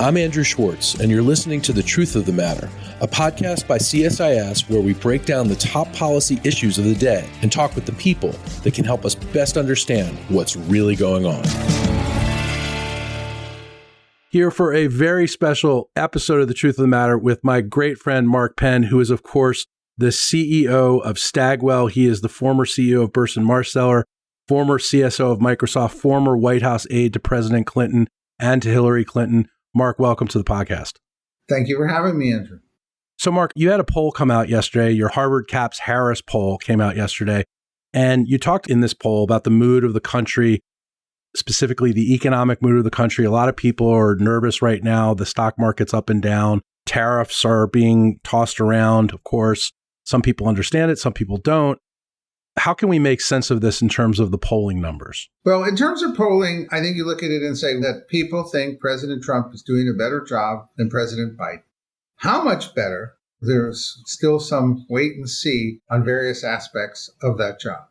I'm Andrew Schwartz, and you're listening to The Truth of the Matter, a podcast by CSIS where we break down the top policy issues of the day and talk with the people that can help us best understand what's really going on. Here for a very special episode of The Truth of the Matter with my great friend Mark Penn, who is, of course, the CEO of Stagwell. He is the former CEO of Burson Marsteller, former CSO of Microsoft, former White House aide to President Clinton and to Hillary Clinton. Mark, welcome to the podcast. Thank you for having me, Andrew. So, Mark, you had a poll come out yesterday. Your Harvard Caps Harris poll came out yesterday. And you talked in this poll about the mood of the country, specifically the economic mood of the country. A lot of people are nervous right now. The stock market's up and down. Tariffs are being tossed around, of course. Some people understand it, some people don't. How can we make sense of this in terms of the polling numbers? Well, in terms of polling, I think you look at it and say that people think President Trump is doing a better job than President Biden. How much better? There's still some wait and see on various aspects of that job.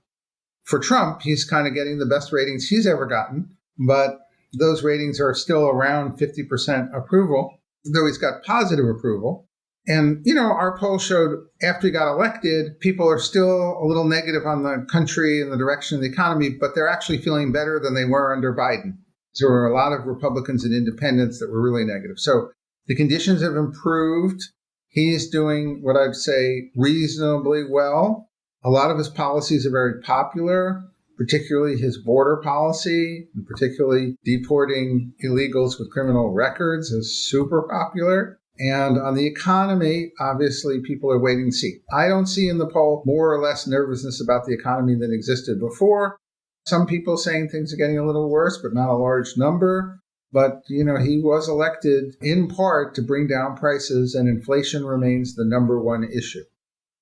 For Trump, he's kind of getting the best ratings he's ever gotten, but those ratings are still around 50% approval, though he's got positive approval. And, our poll showed after he got elected, people are still a little negative on the country and the direction of the economy, but they're actually feeling better than they were under Biden. So there were a lot of Republicans and independents that were really negative. So the conditions have improved. He's doing what I'd say reasonably well. A lot of his policies are very popular, particularly his border policy, and particularly deporting illegals with criminal records is super popular. And on the economy, obviously, people are waiting to see. I don't see in the poll more or less nervousness about the economy than existed before. Some people saying things are getting a little worse, but not a large number. But, he was elected in part to bring down prices, and inflation remains the number one issue.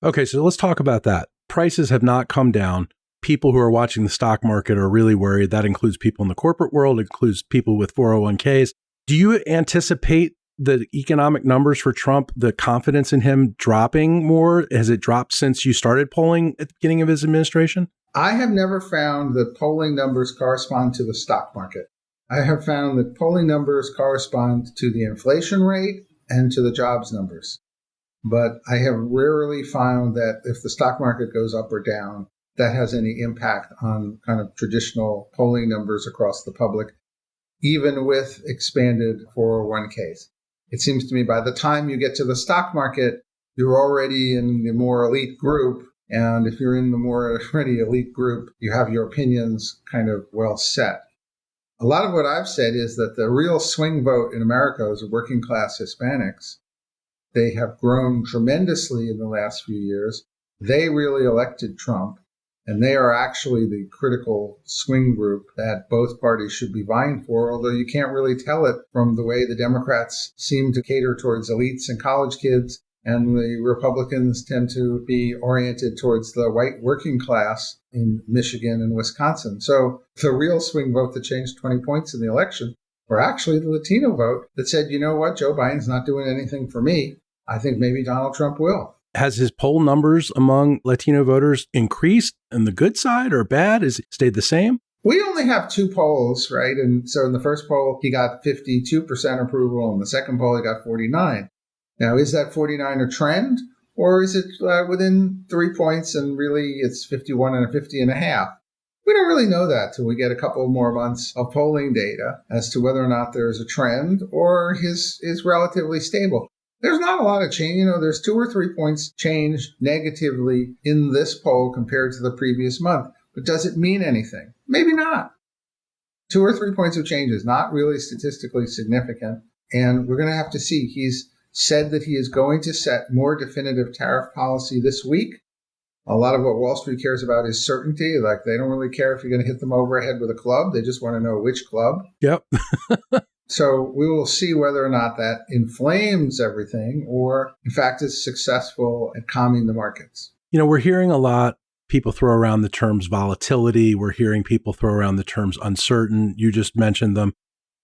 Okay, so let's talk about that. Prices have not come down. People who are watching the stock market are really worried. That includes people in the corporate world, includes people with 401ks. Do you anticipate the economic numbers for Trump, the confidence in him dropping more? Has it dropped since you started polling at the beginning of his administration? I have never found that polling numbers correspond to the stock market. I have found that polling numbers correspond to the inflation rate and to the jobs numbers. But I have rarely found that if the stock market goes up or down, that has any impact on kind of traditional polling numbers across the public, even with expanded 401ks. It seems to me by the time you get to the stock market, you're already in the more elite group. And if you're in the more already elite group, you have your opinions kind of well set. A lot of what I've said is that the real swing vote in America is working class Hispanics. They have grown tremendously in the last few years. They really elected Trump. And they are actually the critical swing group that both parties should be vying for, although you can't really tell it from the way the Democrats seem to cater towards elites and college kids, and the Republicans tend to be oriented towards the white working class in Michigan and Wisconsin. So the real swing vote that changed 20 points in the election were actually the Latino vote that said, you know what, Joe Biden's not doing anything for me. I think maybe Donald Trump will. Has his poll numbers among Latino voters increased on the good side or bad? Has it stayed the same? We only have two polls, right? And so in the first poll, he got 52% approval. In the second poll, he got 49. Now, is that 49 a trend? Or is it within 3 points and really it's 51 and a 50 and a half? We don't really know that till we get a couple more months of polling data as to whether or not there's a trend or his is relatively stable. There's not a lot of change. There's 2 or 3 points change negatively in this poll compared to the previous month. But does it mean anything? Maybe not. 2 or 3 points of change is not really statistically significant. And we're going to have to see. He's said that he is going to set more definitive tariff policy this week. A lot of what Wall Street cares about is certainty. Like they don't really care if you're going to hit them over the head with a club. They just want to know which club. Yep. So we will see whether or not that inflames everything or, in fact, is successful at calming the markets. We're hearing a lot. People throw around the terms volatility. We're hearing people throw around the terms uncertain. You just mentioned them.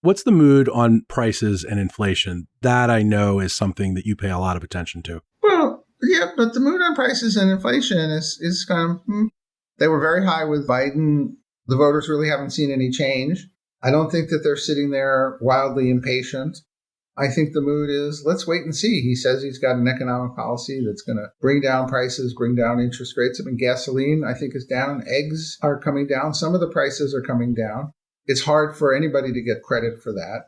What's the mood on prices and inflation? That I know is something that you pay a lot of attention to. Well, yeah, but the mood on prices and inflation is kind of, they were very high with Biden. The voters really haven't seen any change. I don't think that they're sitting there wildly impatient. I think the mood is, let's wait and see. He says he's got an economic policy that's going to bring down prices, bring down interest rates. I mean, gasoline, I think, is down. Eggs are coming down. Some of the prices are coming down. It's hard for anybody to get credit for that.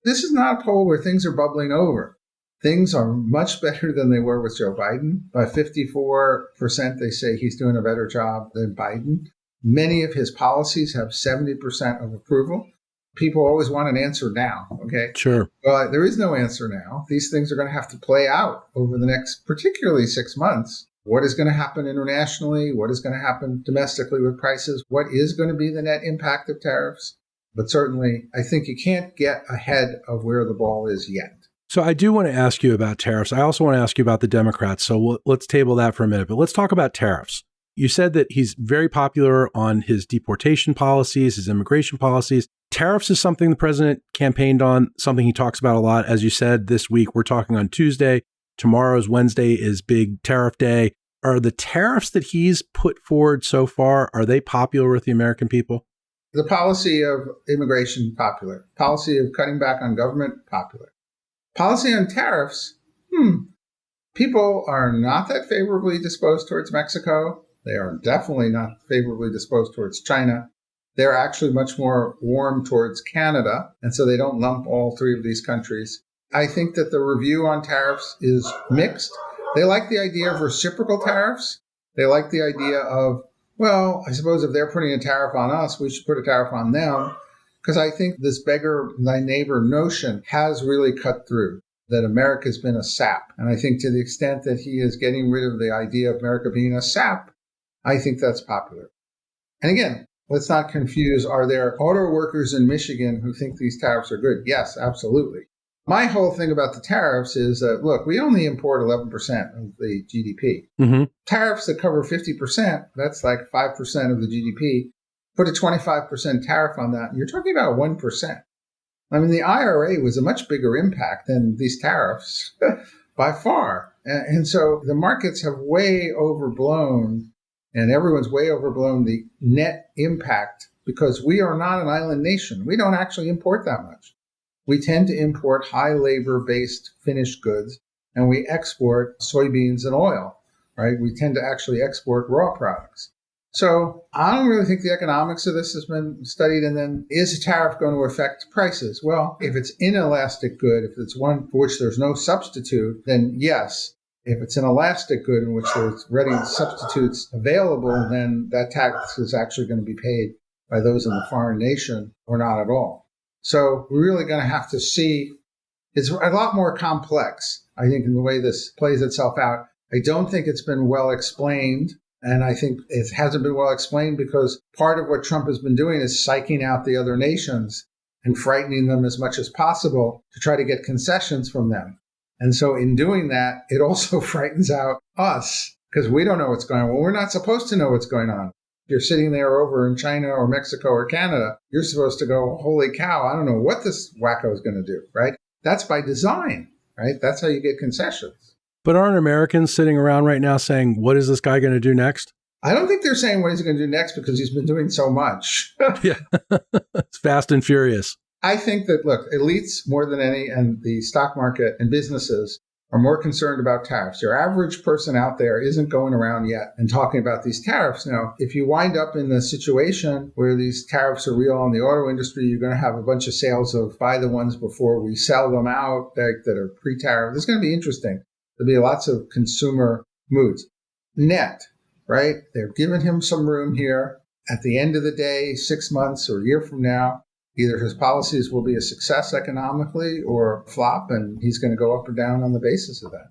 This is not a poll where things are bubbling over. Things are much better than they were with Joe Biden. By 54%, they say he's doing a better job than Biden. Many of his policies have 70% of approval. People always want an answer now, okay? Sure. But there is no answer now. These things are going to have to play out over the next, particularly 6 months. What is going to happen internationally? What is going to happen domestically with prices? What is going to be the net impact of tariffs? But certainly, I think you can't get ahead of where the ball is yet. So I do want to ask you about tariffs. I also want to ask you about the Democrats. So let's table that for a minute. But let's talk about tariffs. You said that he's very popular on his deportation policies, his immigration policies. Tariffs is something the president campaigned on, something he talks about a lot. As you said, this week, we're talking on Tuesday. Tomorrow's Wednesday is big tariff day. Are the tariffs that he's put forward so far, are they popular with the American people? The policy of immigration, popular. Policy of cutting back on government, popular. Policy on tariffs, people are not that favorably disposed towards Mexico. They are definitely not favorably disposed towards China. They're actually much more warm towards Canada, and so they don't lump all three of these countries. I think that the review on tariffs is mixed. They like the idea of reciprocal tariffs. They like the idea of, well, I suppose if they're putting a tariff on us, we should put a tariff on them. Because I think this beggar thy neighbor notion has really cut through, that America's been a sap. And I think to the extent that he is getting rid of the idea of America being a sap, I think that's popular. And again, let's not confuse, are there auto workers in Michigan who think these tariffs are good? Yes, absolutely. My whole thing about the tariffs is that, look, we only import 11% of the GDP. Mm-hmm. Tariffs that cover 50%, that's like 5% of the GDP. Put a 25% tariff on that, and you're talking about 1%. I mean, the IRA was a much bigger impact than these tariffs by far. And so the markets have way overblown, and everyone's way overblown the net impact because we are not an island nation. We don't actually import that much. We tend to import high labor-based finished goods, and we export soybeans and oil, right? We tend to actually export raw products. So I don't really think the economics of this has been studied. And then, is a tariff going to affect prices? Well, if it's inelastic good, if it's one for which there's no substitute, then yes. If it's an elastic good in which there's ready substitutes available, then that tax is actually going to be paid by those in the foreign nation or not at all. So we're really going to have to see. It's a lot more complex, I think, in the way this plays itself out. I don't think it's been well explained. And I think it hasn't been well explained because part of what Trump has been doing is psyching out the other nations and frightening them as much as possible to try to get concessions from them. And so in doing that, it also frightens out us because we don't know what's going on. Well, we're not supposed to know what's going on. If you're sitting there over in China or Mexico or Canada, you're supposed to go, holy cow, I don't know what this wacko is going to do, right? That's by design, right? That's how you get concessions. But aren't Americans sitting around right now saying, what is this guy going to do next? I don't think they're saying what he's going to do next because he's been doing so much. Yeah, it's fast and furious. I think that, look, elites more than any and the stock market and businesses are more concerned about tariffs. Your average person out there isn't going around yet and talking about these tariffs. Now, if you wind up in the situation where these tariffs are real in the auto industry, you're going to have a bunch of sales of buy the ones before we sell them out that are pre-tariff. It's going to be interesting. There'll be lots of consumer moods. Net, right? They're giving him some room here. At the end of the day, 6 months or a year from now, either his policies will be a success economically or flop, and he's going to go up or down on the basis of that.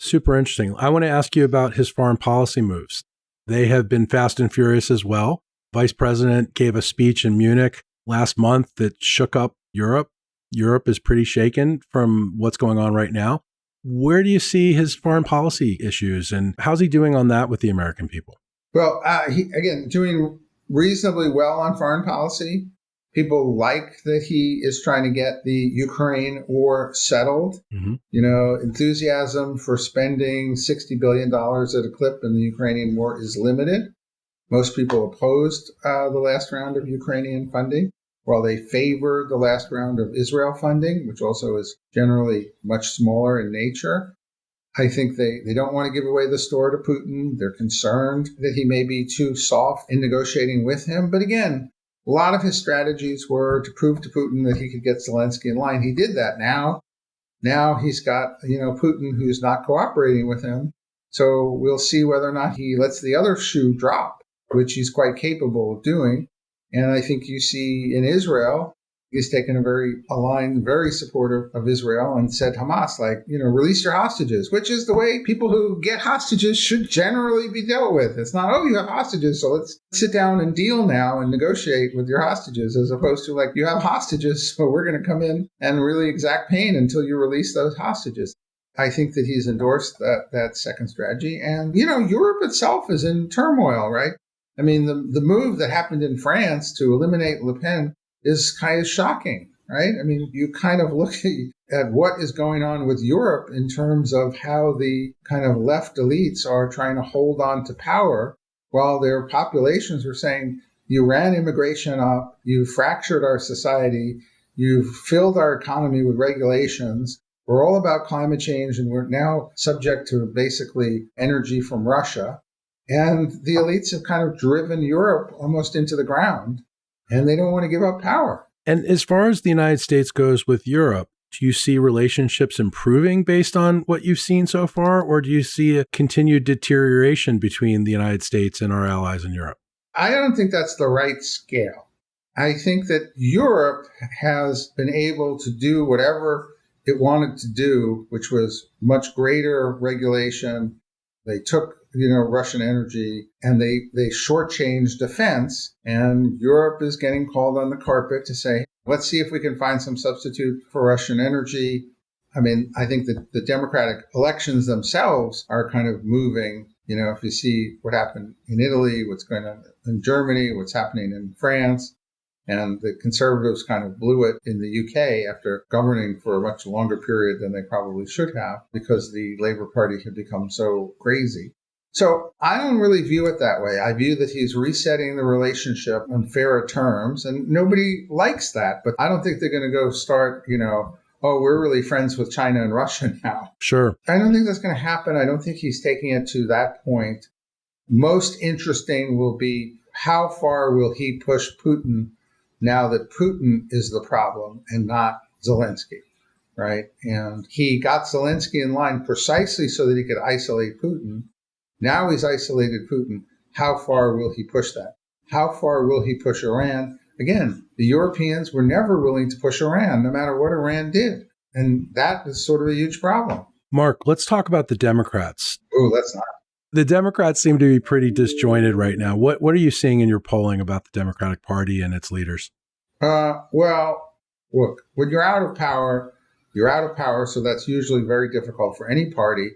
Super interesting. I want to ask you about his foreign policy moves. They have been fast and furious as well. Vice President gave a speech in Munich last month that shook up Europe. Europe is pretty shaken from what's going on right now. Where do you see his foreign policy issues, and how's he doing on that with the American people? Well, again, doing reasonably well on foreign policy. People like that he is trying to get the Ukraine war settled. Mm-hmm. You know, enthusiasm for spending $60 billion at a clip in the Ukrainian war is limited. Most people opposed the last round of Ukrainian funding. while they favor the last round of Israel funding, which also is generally much smaller in nature, I think they don't want to give away the store to Putin. They're concerned that he may be too soft in negotiating with him. But again, a lot of his strategies were to prove to Putin that he could get Zelensky in line. He did that Now he's got, Putin who's not cooperating with him. So we'll see whether or not he lets the other shoe drop, which he's quite capable of doing. And I think you see in Israel, he's taken a line very supportive of Israel and said Hamas, release your hostages, which is the way people who get hostages should generally be dealt with. It's not, you have hostages, so let's sit down and deal now and negotiate with your hostages, as opposed to you have hostages, so we're going to come in and really exact pain until you release those hostages. I think that he's endorsed that second strategy. And, Europe itself is in turmoil, right? I mean, the move that happened in France to eliminate Le Pen is kind of shocking, right? I mean, you kind of look at what is going on with Europe in terms of how the kind of left elites are trying to hold on to power while their populations are saying, you ran immigration up, you fractured our society, you've filled our economy with regulations, we're all about climate change, and we're now subject to basically energy from Russia. And the elites have kind of driven Europe almost into the ground, and they don't want to give up power. And as far as the United States goes with Europe, do you see relationships improving based on what you've seen so far, or do you see a continued deterioration between the United States and our allies in Europe? I don't think that's the right scale. I think that Europe has been able to do whatever it wanted to do, which was much greater regulation. They took Russian energy, and they shortchanged defense. And Europe is getting called on the carpet to say, let's see if we can find some substitute for Russian energy. I mean, I think that the democratic elections themselves are kind of moving. If you see what happened in Italy, what's going on in Germany, what's happening in France, and the conservatives kind of blew it in the UK after governing for a much longer period than they probably should have because the Labour Party had become so crazy. So I don't really view it that way. I view that he's resetting the relationship on fairer terms, and nobody likes that. But I don't think they're going to go start, we're really friends with China and Russia now. Sure. I don't think that's going to happen. I don't think he's taking it to that point. Most interesting will be how far will he push Putin now that Putin is the problem and not Zelensky, right? And he got Zelensky in line precisely so that he could isolate Putin. Now he's isolated Putin. How far will he push that? How far will he push Iran? Again, the Europeans were never willing to push Iran, no matter what Iran did. And that is sort of a huge problem. Mark, let's talk about the Democrats. Oh, let's not. The Democrats seem to be pretty disjointed right now. What are you seeing in your polling about the Democratic Party and its leaders? Well, look, when you're out of power, you're out of power. So that's usually very difficult for any party.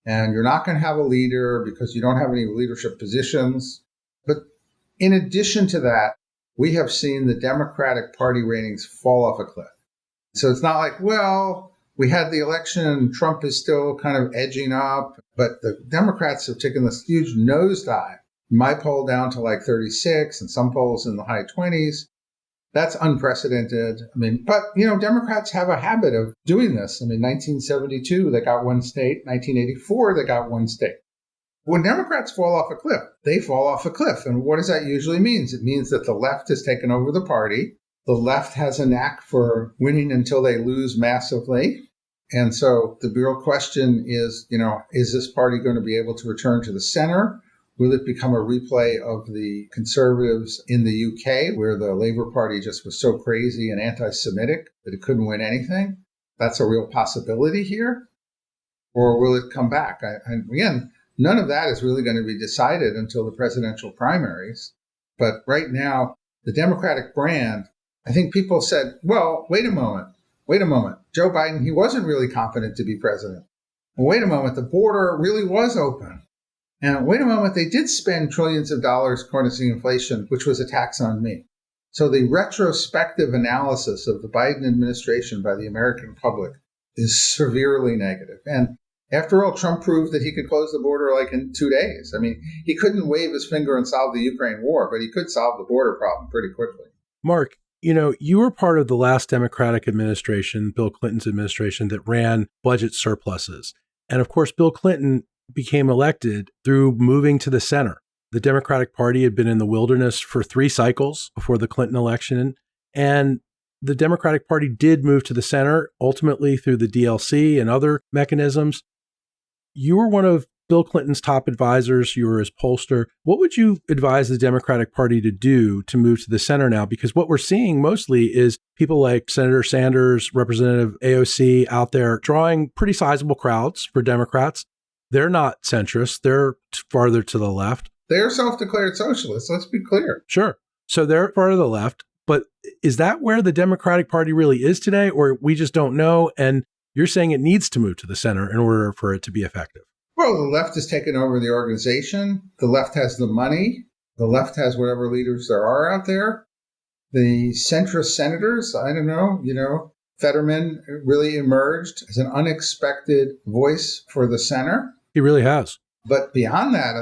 And you're not going to have a leader because you don't have any leadership positions. But in addition to that, we have seen the Democratic Party ratings fall off a cliff. So it's not like, we had the election, Trump is still kind of edging up, but the Democrats have taken this huge nosedive. My poll down to 36, and some polls in the high 20s. That's unprecedented. I mean, but, Democrats have a habit of doing this. I mean, 1972, they got one state. 1984, they got one state. When Democrats fall off a cliff, they fall off a cliff. And what does that usually mean? It means that the left has taken over the party. The left has a knack for winning until they lose massively. And so the real question is, is this party going to be able to return to the center? Will it become a replay of the conservatives in the UK, where the Labour Party just was so crazy and anti-Semitic that it couldn't win anything? That's a real possibility here. Or will it come back? And again, none of that is really going to be decided until the presidential primaries. But right now, the Democratic brand, I think people said, well, wait a moment. Joe Biden, he wasn't really competent to be president. Well, wait a moment, the border really was open. And wait a moment, they did spend trillions of dollars harnessing inflation, which was a tax on me. So the retrospective analysis of the Biden administration by the American public is severely negative. And after all, Trump proved that he could close the border in 2 days. I mean, he couldn't wave his finger and solve the Ukraine war, but he could solve the border problem pretty quickly. Mark, You were part of the last Democratic administration, Bill Clinton's administration, that ran budget surpluses. And of course, Bill Clinton became elected through moving to the center. The Democratic Party had been in the wilderness for 3 cycles before the Clinton election. And the Democratic Party did move to the center, ultimately through the DLC and other mechanisms. You were one of Bill Clinton's top advisors. You were his pollster. What would you advise the Democratic Party to do to move to the center now? Because what we're seeing mostly is people like Senator Sanders, Representative AOC out there drawing pretty sizable crowds for Democrats. They're not centrist. They're farther to the left. They're self-declared socialists. Let's be clear. Sure. So they're farther to the left. But is that where the Democratic Party really is today? Or we just don't know? And you're saying it needs to move to the center in order for it to be effective. Well, the left has taken over the organization. The left has the money. The left has whatever leaders there are out there. The centrist senators, I don't know, Fetterman really emerged as an unexpected voice for the center. He really has. But beyond that,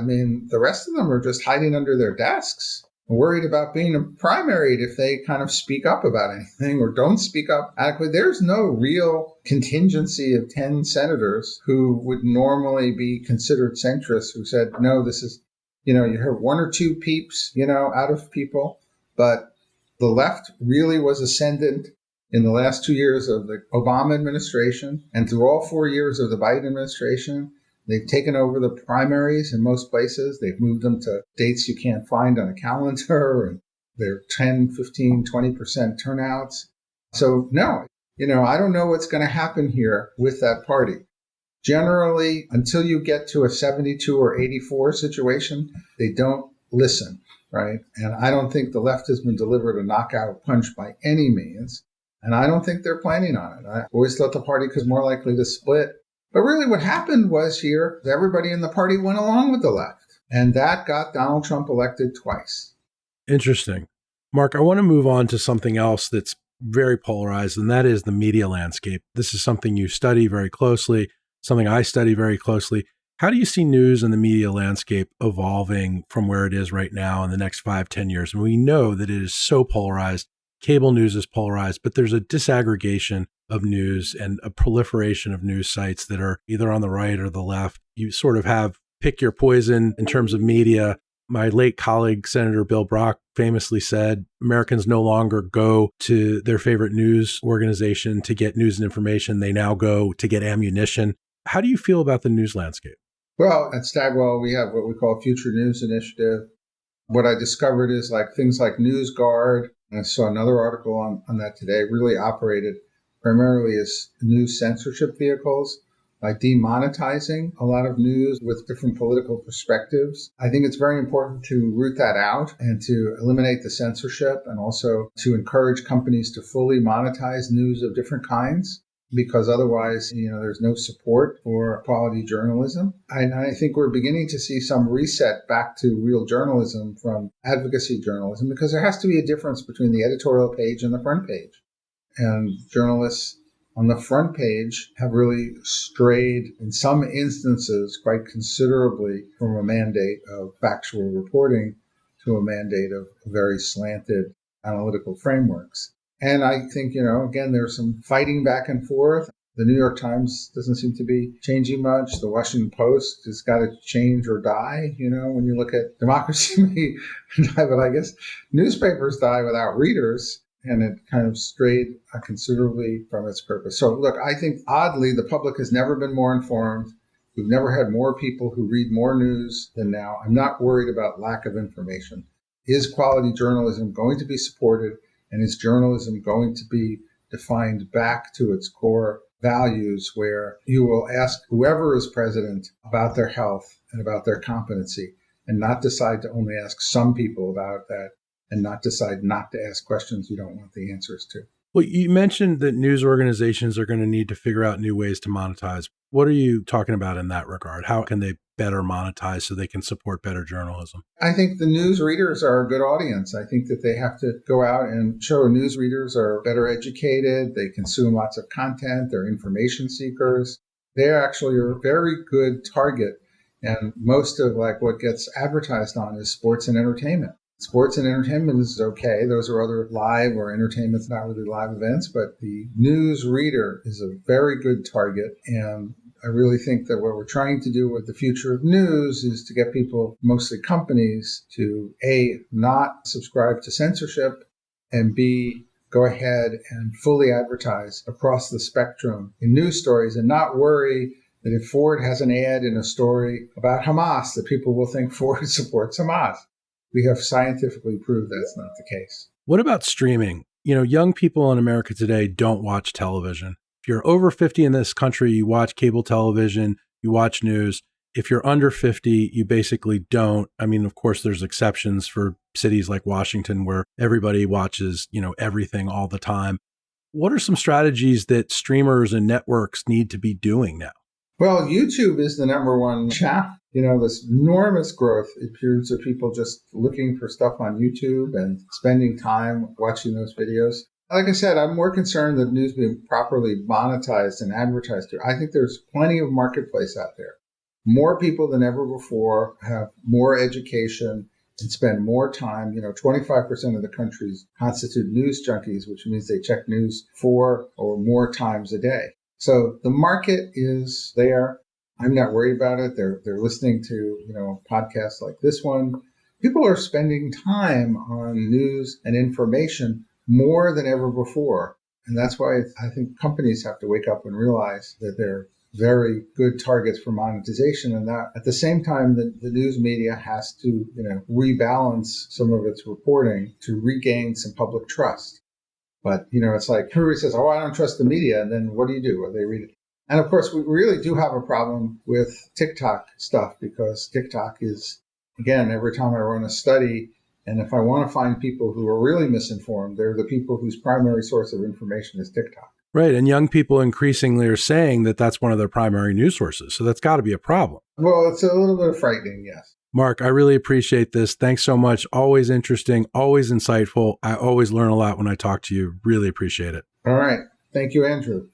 the rest of them are just hiding under their desks, worried about being primaried if they kind of speak up about anything or don't speak up adequately. There's no real contingency of 10 senators who would normally be considered centrists who said, no, this is, you heard 1 or 2 peeps, out of people. But the left really was ascendant in the last 2 years of the Obama administration and through all 4 years of the Biden administration. They've taken over the primaries in most places. They've moved them to dates you can't find on a calendar, and they're 10, 15, 20% turnouts. So no, I don't know what's going to happen here with that party. Generally, until you get to a 72 or 84 situation, they don't listen, right? And I don't think the left has been delivered a knockout punch by any means. And I don't think they're planning on it. I always thought the party was more likely to split. But really what happened was here, everybody in the party went along with the left. And that got Donald Trump elected twice. Interesting. Mark, I want to move on to something else that's very polarized, and that is the media landscape. This is something you study very closely, something I study very closely. How do you see news and the media landscape evolving from where it is right now in the next 5-10 years? And we know that it is so polarized. Cable news is polarized, but there's a disaggregation of news and a proliferation of news sites that are either on the right or the left. You sort of have pick your poison in terms of media. My late colleague, Senator Bill Brock, famously said, Americans no longer go to their favorite news organization to get news and information. They now go to get ammunition. How do you feel about the news landscape? Well, at Stagwell, we have what we call Future News Initiative. What I discovered is things like NewsGuard, and I saw another article on that today, really operated primarily as news censorship vehicles by demonetizing a lot of news with different political perspectives. I think it's very important to root that out and to eliminate the censorship and also to encourage companies to fully monetize news of different kinds, because otherwise, there's no support for quality journalism. And I think we're beginning to see some reset back to real journalism from advocacy journalism, because there has to be a difference between the editorial page and the front page. And journalists on the front page have really strayed, in some instances, quite considerably from a mandate of factual reporting to a mandate of very slanted analytical frameworks. And I think, again, there's some fighting back and forth. The New York Times doesn't seem to be changing much. The Washington Post has got to change or die. When you look at democracy may die, but I guess newspapers die without readers. And it kind of strayed considerably from its purpose. So look, I think oddly, the public has never been more informed. We've never had more people who read more news than now. I'm not worried about lack of information. Is quality journalism going to be supported? And is journalism going to be defined back to its core values, where you will ask whoever is president about their health and about their competency, and not decide to only ask some people about that, and not decide not to ask questions you don't want the answers to. Well, you mentioned that news organizations are going to need to figure out new ways to monetize. What are you talking about in that regard? How can they better monetize so they can support better journalism? I think the news readers are a good audience. I think that they have to go out and show news readers are better educated. They consume lots of content. They're information seekers. They actually are a very good target. And most of what gets advertised on is sports and entertainment. Sports and entertainment is okay. Those are other live or entertainment's not really live events, but the news reader is a very good target. And I really think that what we're trying to do with the future of news is to get people, mostly companies, to A, not subscribe to censorship, and B, go ahead and fully advertise across the spectrum in news stories and not worry that if Ford has an ad in a story about Hamas, that people will think Ford supports Hamas. We have scientifically proved that's not the case. What about streaming? Young people in America today don't watch television. If you're over 50 in this country, you watch cable television, you watch news. If you're under 50, you basically don't. I mean, of course, there's exceptions for cities like Washington where everybody watches, everything all the time. What are some strategies that streamers and networks need to be doing now? Well, YouTube is the number one channel. This enormous growth appears of people just looking for stuff on YouTube and spending time watching those videos. Like I said, I'm more concerned that news being properly monetized and advertised to. I think there's plenty of marketplace out there. More people than ever before have more education and spend more time. 25% of the countries constitute news junkies, which means they check news 4 or more times a day. So the market is there. I'm not worried about it. They're listening to, podcasts like this one. People are spending time on news and information more than ever before. And that's why I think companies have to wake up and realize that they're very good targets for monetization. And that at the same time, the news media has to, rebalance some of its reporting to regain some public trust. But, it's like everybody says, I don't trust the media. And then what do? Well, they read it. And of course, we really do have a problem with TikTok stuff because TikTok is, again, every time I run a study, and if I want to find people who are really misinformed, they're the people whose primary source of information is TikTok. Right. And young people increasingly are saying that that's one of their primary news sources. So that's got to be a problem. Well, it's a little bit frightening, yes. Mark, I really appreciate this. Thanks so much. Always interesting, always insightful. I always learn a lot when I talk to you. Really appreciate it. All right. Thank you, Andrew.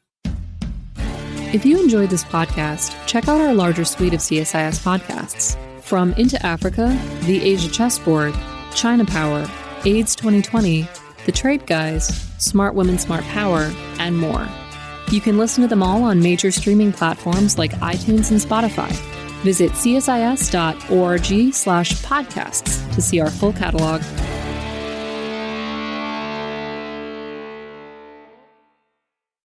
If you enjoyed this podcast, check out our larger suite of CSIS podcasts. From Into Africa, The Asia Chessboard, China Power, AIDS 2020, The Trade Guys, Smart Women, Smart Power, and more. You can listen to them all on major streaming platforms like iTunes and Spotify. Visit csis.org/podcasts to see our full catalog.